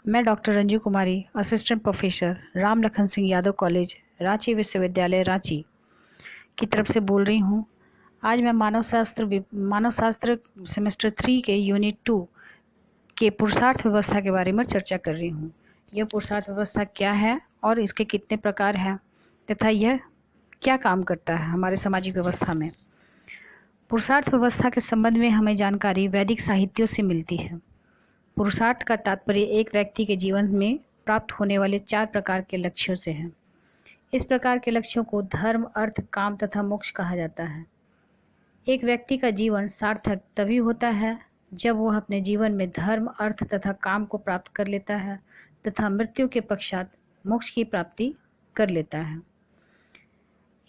मैं doctor Ranju Kumari, assistant professor Ram Lakhan Singh Yadav college, Ranchi विश्वविद्यालय रांची की तरफ से बोल रही हूँ। आज मैं मानव शास्त्र सेमेस्टर 3 के यूनिट 2 के पुरुषार्थ व्यवस्था के बारे में चर्चा कर रही हूँ। यह पुरुषार्थ व्यवस्था क्या है और इसके कितने प्रकार हैं तथा यह क्या काम करता है हमारे सामाजिक व्यवस्था में। पुरुषार्थ व्यवस्था के संबंध में हमें जानकारी वैदिक साहित्यों से मिलती है। पुरुषार्थ का तात्पर्य एक व्यक्ति के जीवन में प्राप्त होने वाले 4 प्रकार के लक्ष्यों से है। इस प्रकार के लक्ष्यों को धर्म, अर्थ, काम तथा मोक्ष कहा जाता है। एक व्यक्ति का जीवन सार्थक तभी होता है जब वह अपने जीवन में धर्म, अर्थ तथा काम को प्राप्त कर लेता है तथा मृत्यु के पश्चात मोक्ष की प्राप्ति कर लेता है।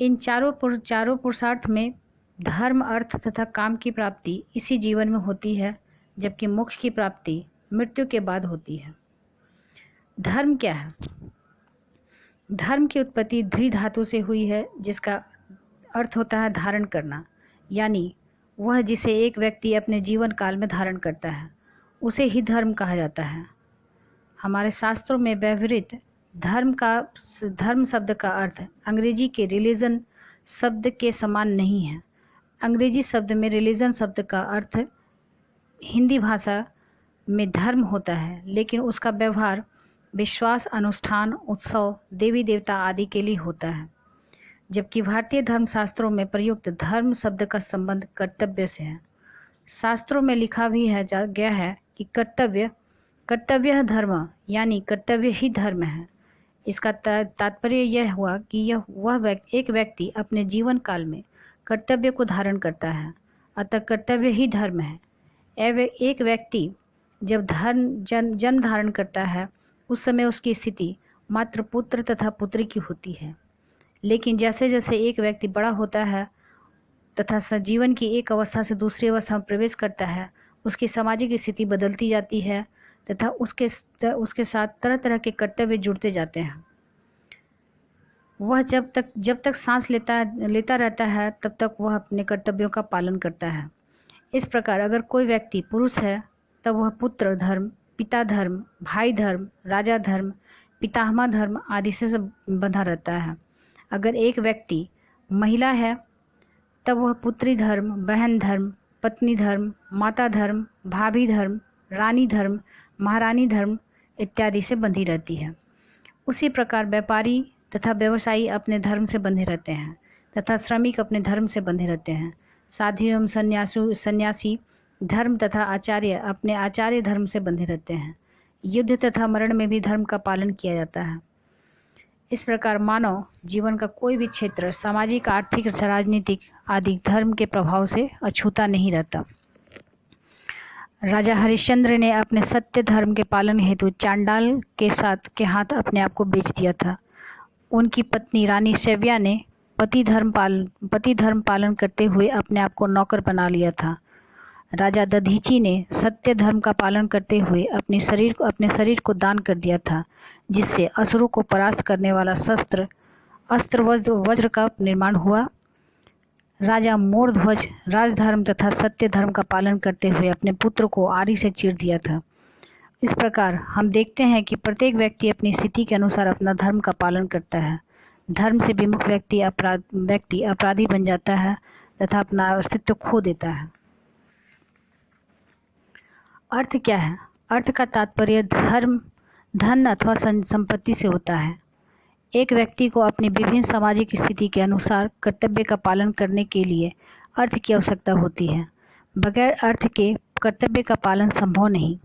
इन चारों पुरुषार्थ में धर्म, अर्थ तथा काम की प्राप्ति इसी जीवन में होती है, जबकि मोक्ष की प्राप्ति मृत्यु के बाद होती है। धर्म क्या है? धर्म की उत्पत्ति ध्री धातु से हुई है, जिसका अर्थ होता है धारण करना, यानी वह जिसे एक व्यक्ति अपने जीवन काल में धारण करता है उसे ही धर्म कहा जाता है। हमारे शास्त्रों में व्यवहृत धर्म शब्द का अर्थ अंग्रेजी के रिलीजन शब्द के समान नहीं है। अंग्रेजी शब्द में रिलीजन शब्द का अर्थ हिंदी भाषा में धर्म होता है, लेकिन उसका व्यवहार विश्वास, अनुष्ठान, उत्सव, देवी देवता आदि के लिए होता है, जबकि भारतीय धर्मशास्त्रों में प्रयुक्त धर्म शब्द का संबंध कर्तव्य से है। शास्त्रों में लिखा भी गया है कि कर्तव्य धर्म, यानी कर्तव्य ही धर्म है। इसका तात्पर्य यह हुआ कि एक व्यक्ति अपने जीवन काल में कर्तव्य को धारण करता है, अतः कर्तव्य ही धर्म है। एक व्यक्ति जब जन्म धारण करता है उस समय उसकी स्थिति मात्र पुत्र तथा पुत्री की होती है, लेकिन जैसे जैसे एक व्यक्ति बड़ा होता है तथा जीवन की एक अवस्था से दूसरी अवस्था में प्रवेश करता है, उसकी सामाजिक स्थिति बदलती जाती है तथा उसके साथ तरह तरह के कर्तव्य जुड़ते जाते हैं। वह जब तक सांस लेता रहता है तब तक वह अपने कर्तव्यों का पालन करता है। इस प्रकार अगर कोई व्यक्ति पुरुष है तब वह पुत्र धर्म, पिता धर्म, भाई धर्म, राजा धर्म, पितामह धर्म आदि से बंधा रहता है। अगर एक व्यक्ति महिला है तब वह पुत्री धर्म, बहन धर्म, पत्नी धर्म, माता धर्म, भाभी धर्म, रानी धर्म, महारानी धर्म इत्यादि से बंधी रहती है। उसी प्रकार व्यापारी तथा व्यवसायी अपने धर्म से बंधे रहते हैं तथा श्रमिक अपने धर्म से बंधे रहते हैं। साधु एवं सन्यासी धर्म तथा आचार्य अपने आचार्य धर्म से बंधे रहते हैं। युद्ध तथा मरण में भी धर्म का पालन किया जाता है। इस प्रकार मानव जीवन का कोई भी क्षेत्र सामाजिक, आर्थिक, राजनीतिक आदि धर्म के प्रभाव से अछूता नहीं रहता। राजा हरिश्चंद्र ने अपने सत्य धर्म के पालन हेतु चांडाल के हाथ अपने आप को बेच दिया था। उनकी पत्नी रानी शैव्या ने पति धर्म पालन करते हुए अपने आप को नौकर बना लिया था। राजा दधीची ने सत्य धर्म का पालन करते हुए अपने शरीर को दान कर दिया था, जिससे असुरों को परास्त करने वाला अस्त्र वज्र का निर्माण हुआ। राजा मोरध्वज राजधर्म तथा सत्य धर्म का पालन करते हुए अपने पुत्र को आरी से चीर दिया था। इस प्रकार हम देखते हैं कि प्रत्येक व्यक्ति अपनी स्थिति के अनुसार अपना धर्म का पालन करता है। धर्म से विमुख व्यक्ति अपराधी बन जाता है तथा अपना अस्तित्व खो देता है। अर्थ क्या है? अर्थ का तात्पर्य धन अथवा संपत्ति से होता है। एक व्यक्ति को अपनी विभिन्न सामाजिक स्थिति के अनुसार कर्तव्य का पालन करने के लिए अर्थ की आवश्यकता होती है। बगैर अर्थ के कर्तव्य का पालन संभव नहीं।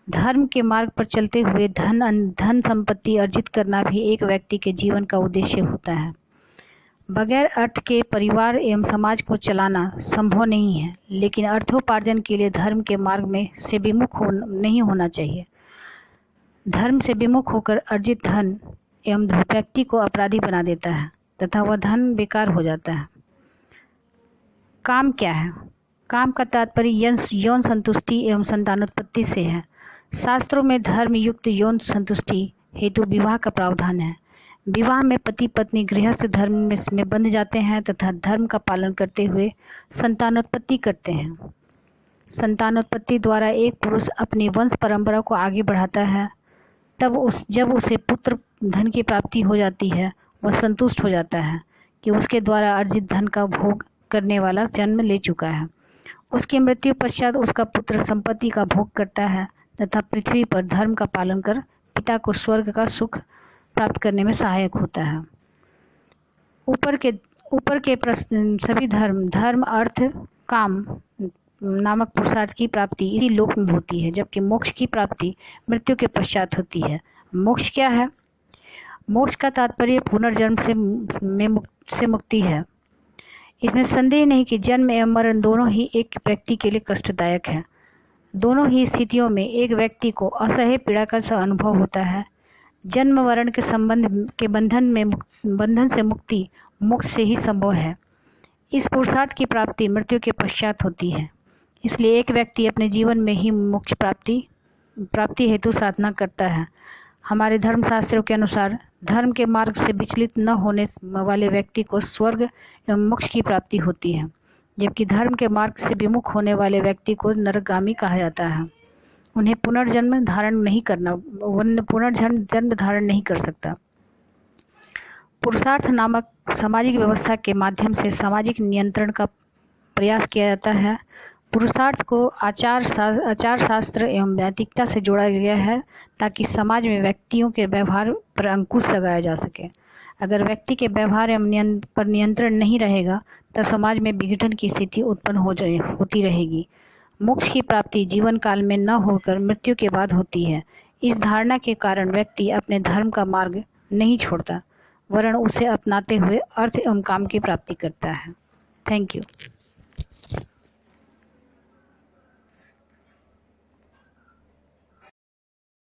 धर्म के मार्ग पर चलते हुए धन संपत्ति अर्जित करना भी एक व्यक्ति के जीवन का उद्देश्य होता है। बगैर अर्थ के परिवार एवं समाज को चलाना संभव नहीं है, लेकिन अर्थोपार्जन के लिए धर्म के मार्ग में से विमुख नहीं होना चाहिए। धर्म से विमुख होकर अर्जित धन एवं व्यक्ति को अपराधी बना देता है तथा वह धन बेकार हो जाता है। काम क्या है? काम का तात्पर्य यौन संतुष्टि एवं संतानोत्पत्ति से है। शास्त्रों में धर्म युक्त यौन संतुष्टि हेतु विवाह का प्रावधान है। विवाह में पति पत्नी गृहस्थ धर्म में बंध जाते हैं तथा धर्म का पालन करते हुए संतानोत्पत्ति करते हैं। संतानोत्पत्ति द्वारा एक पुरुष अपनी वंश परंपरा को आगे बढ़ाता है जब उसे पुत्र धन की प्राप्ति हो जाती है, वह संतुष्ट हो जाता है कि उसके द्वारा अर्जित धन का भोग करने वाला जन्म ले चुका है। उसकी मृत्यु पश्चात उसका पुत्र संपत्ति का भोग करता है तथा पृथ्वी पर धर्म का पालन कर पिता को स्वर्ग का सुख प्राप्त करने में सहायक होता है। ऊपर के प्रश्न सभी धर्म अर्थ काम नामक पुरुषार्थ की प्राप्ति इसी लोक में होती है, जबकि मोक्ष की प्राप्ति मृत्यु के पश्चात होती है। मोक्ष क्या है? मोक्ष का तात्पर्य पुनर्जन्म से मुक्ति है। इसमें संदेह नहीं कि जन्म एवं मरण दोनों ही एक व्यक्ति के लिए कष्टदायक है। दोनों ही स्थितियों में एक व्यक्ति को असह्य पीड़ा का सा अनुभव होता है। जन्म मरण के बंधन से मुक्ति मोक्ष से ही संभव है। इस पुरुषार्थ की प्राप्ति मृत्यु के पश्चात होती है। इसलिए एक व्यक्ति अपने जीवन में ही मोक्ष प्राप्ति हेतु साधना करता है। हमारे धर्मशास्त्रों के अनुसार धर्म के मार्ग से विचलित न होने वाले व्यक्ति को स्वर्ग एवं मोक्ष की प्राप्ति होती है, जबकि धर्म के मार्ग से विमुख होने वाले व्यक्ति को नरकगामी कहा जाता है। उन्हें पुनर्जन्म धारण नहीं कर सकता। पुरुषार्थ नामक सामाजिक व्यवस्था के माध्यम से सामाजिक नियंत्रण का प्रयास किया जाता है। पुरुषार्थ को आचार शास्त्र एवं नैतिकता से जोड़ा गया है ताकि समाज में व्यक्तियों के व्यवहार पर अंकुश लगाया जा सके। अगर व्यक्ति के व्यवहार एवं पर नियंत्रण नहीं रहेगा तो समाज में विघटन की स्थिति उत्पन्न होती रहेगी। मोक्ष की प्राप्ति जीवन काल में न होकर मृत्यु के बाद होती है। इस धारणा के कारण व्यक्ति अपने धर्म का मार्ग नहीं छोड़ता, वरन उसे अपनाते हुए अर्थ एवं काम की प्राप्ति करता है। Thank you.